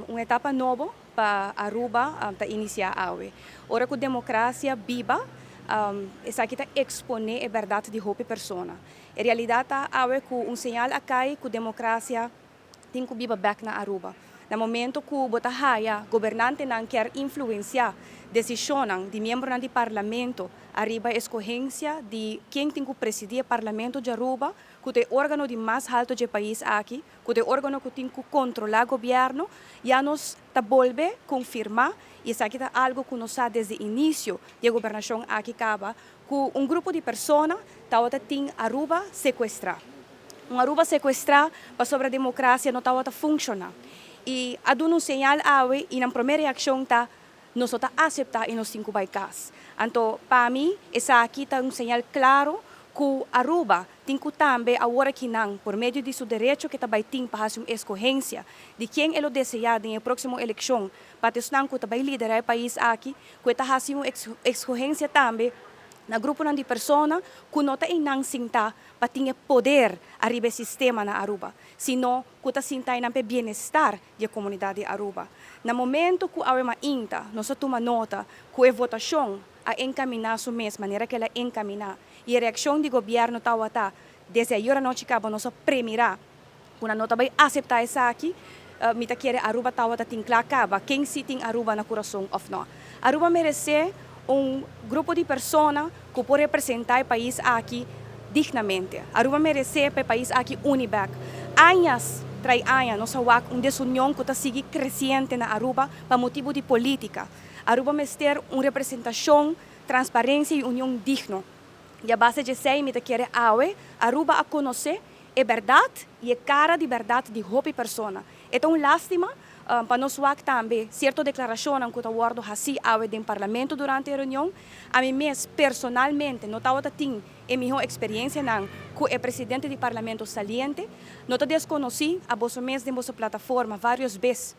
uma etapa nova para Aruba para iniciar awe. Ora que a democracia viva, essa aqui está exponer a verdade de qualquer pessoa. Em realidade, awe com sinal acai que a democracia tem que viva back na Aruba. No momento que o governante não quer influenciar decisões de membros do parlamento, arriba a escolhência de quem tem que presidir o parlamento de Aruba, que é o órgão de mais alto do país aqui, que é o órgão que tem que controlar o governo, já nos volve confirmar, e isso aqui é algo que nós sabemos desde o início da governação aqui, que grupo de pessoas tem Aruba sequestrar. Aruba sequestrar para sobre a democracia não está funcionando. E a um sinal awe e na primeira reação tá nós está aceitar e nós cinco baicas. Então, para mim, essa aqui está sinal claro que Aruba tem que também agora que não, por meio de seu direito que também tem para fazer uma escolhência de quem ele deseja na próxima eleição, para ter que também liderar o país aqui, que está fazendo uma escolhência também na grupo de pessoas que não tem não sinta para ter poder arriba sistema na Aruba, sino que está sinta não bem-estar da comunidade de Aruba. No momento que a inta, nós toma nota que a votação a encaminhar su mesma maneira que ela encaminhar e a reação do governo está desde agora não acaba nós primeira uma nota vai aceitar essa aqui mita quer Aruba tem claro quem se tem Aruba na coração ou não. Aruba merece grupo de pessoas que pode representar o país aqui dignamente. Aruba merece o país aqui uniback. Anos trai anos, nós temos uma desunião que está seguindo crescente na Aruba para motivo de política. Aruba merece ter uma representação, transparência e união digna. E a base de sei, me quer Aruba a conhecer a verdade e a cara de verdade de qualquer pessoa. Então, lástima, para nós também, certa declaração que eu guardo assim no parlamento durante a reunião, a mim mesmo, personalmente, não estava tendo a minha experiência com o presidente do parlamento saliente, não desconheci a vossa mesmo de vossa plataforma várias vezes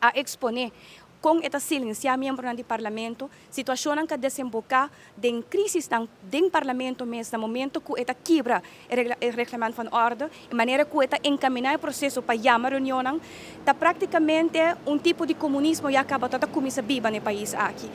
a exponer com esta silência membro do parlamento, situação que desemboca em crise do parlamento mesmo, no momento que esta quebra o reclamante de ordem, de maneira que esta encaminhar o processo para chamar a reunião, está praticamente tipo de comunismo que acaba de começar a viver no país aqui.